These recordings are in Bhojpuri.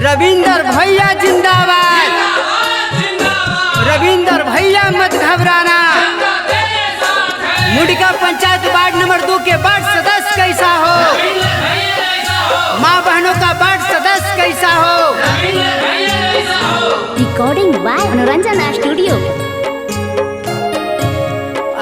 रविंदर भैया जिंदाबाद, रविंदर भैया मत घबराना। मुंडका पंचायत वार्ड नंबर 2 के वार्ड सदस्य कैसा हो, माँ बहनों का वार्ड सदस्य कैसा हो। रिकॉर्डिंग बाय मनोरंजन स्टूडियो।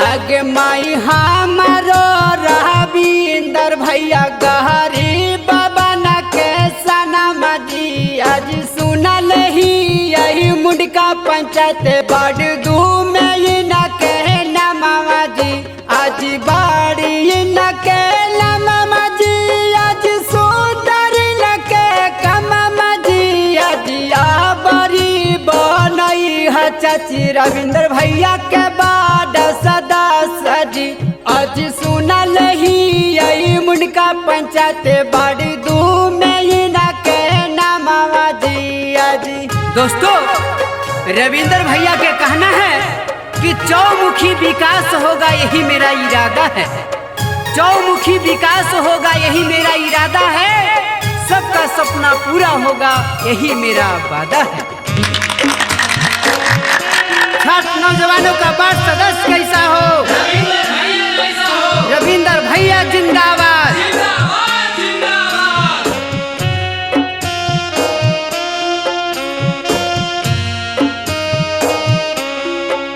आगे माई हमारो रविंदर भैया गहरी बाबा न के सनम जी, आज सुनल ही यही मुंडका पंचायत वार्ड 2 में न के नमवा जी, आज बाड़ी न के नमवा जी, आज सुंदर न के कमवा जी, आज आबरी बनई है चाची रविंदर भैया के वार्ड सदस्य जी, आज सुनल ही यही मुंडका पंचायत वार्ड 2 में न के नमवा जी आज। दोस्तों, रविंदर भैया के कहना है कि चौमुखी विकास होगा यही मेरा इरादा है, चौमुखी विकास होगा यही मेरा इरादा है, सबका सपना पूरा होगा यही मेरा वादा है। छात्र नौजवानों का वार्ड सदस्य कैसा हो, रविंदर भैया जिंदाबाद।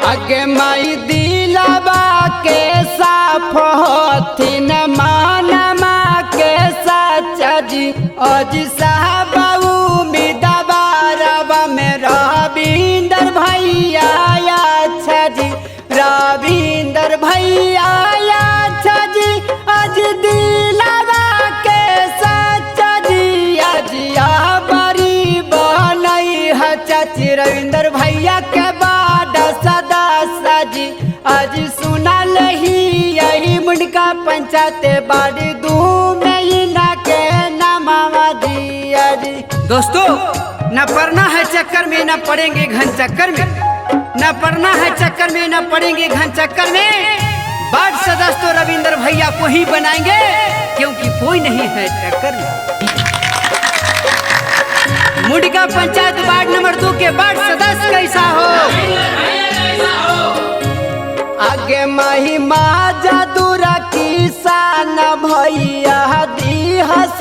आगे माई दिलावा के साफ होथिन मानमा के सच्चा जी, आज साहब उम्मीदवार में रविंदर भैया अच्छा जी, रविंदर भैया अच्छा जी, आज दिलावा के सच्चा जी, आज आबरी बनई है चाची रविंदर भैया के वार्ड सदस्य जी, आज सुनल ही यही मुंडका पंचायत वार्ड 2 में न के नमवा दिया जी। दोस्तों, न पड़ना है चक्कर में न पड़ेंगे घन चक्कर में, न पड़ना है चक्कर में न पड़ेंगे घन चक्कर में, वार्ड सदस्य तो रविंदर भैया को ही बनाएंगे क्योंकि कोई नहीं है टक्कर में। मुंडका पंचायत वार्ड नंबर 2 के वार्ड सदस्य कैसा हो, आगे महिमा जादूरा किसान भैया दी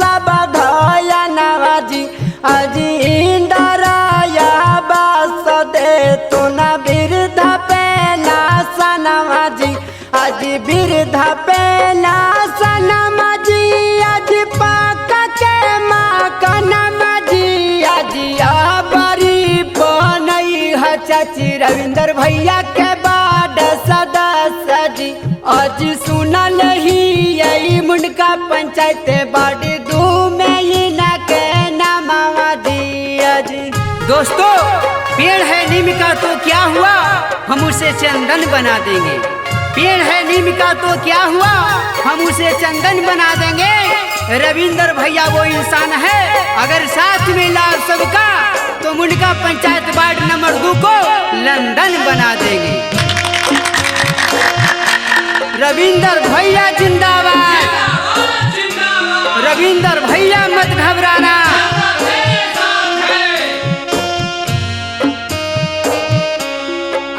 सब धया नवाजी, आज इंदराया बस दे तो न वृद्ध पेना सनवाजी, आज वृद्ध पेना सनमाजी, आज पाका के माँ कनमाजी, आज आबरी बनई है चाची रविंदर भैया के वार्ड सदस्य जी, आज सुनल ही यही मुंडका पंचायत वार्ड 2 में न के नमवा दिया जी। दोस्तों, पेड़ है नीम का तो क्या हुआ, हम उसे चंदन बना देंगे, पेड़ है नीम का तो क्या हुआ, हम उसे चंदन बना देंगे। रविंदर भैया वो इंसान है, अगर साथ में ला सबका तो मुंडका पंचायत वार्ड नंबर 2 को लंदन बना देंगे। रविंदर भैया जिंदाबाद, रविंदर भैया मत घबराना।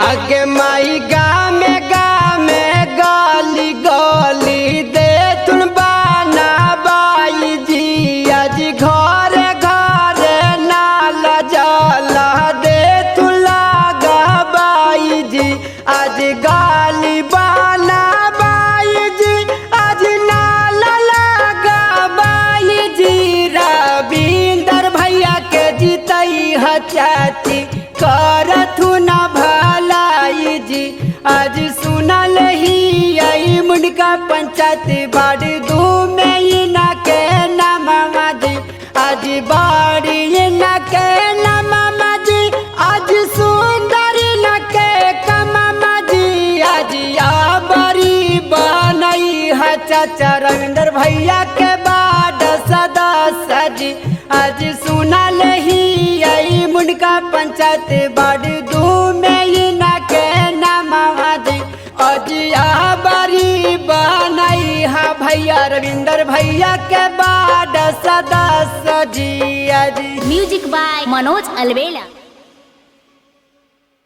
आगे माई गामे गामे गली गली दे तुन बाना बाई जी, आज घरे घरे नाला जला दे तुन लागा बाई जी, आज गाली बाना बाई जी, आज नाला लगा बाई जी, रविंदर भैया के जीतई है चाची करथु न भलाई जी, आज सुनल ही यही मुंडका पंचायत वार्ड 2 में न के नमवा जी, आज बाड़ी न के नमवा जी, आज सुंदर न के कमवा जी, आज आबरी बनई है चाचा रविंदर भैया के वार्ड सदस्य जी, आज सुनल ही यही मुंडका पंचायत वार्ड 2 में न के नमवा जी, आज आबरी बनई है भैया रविंदर भैया के वार्ड सदस्य जी। Music by Manoj अलवेला।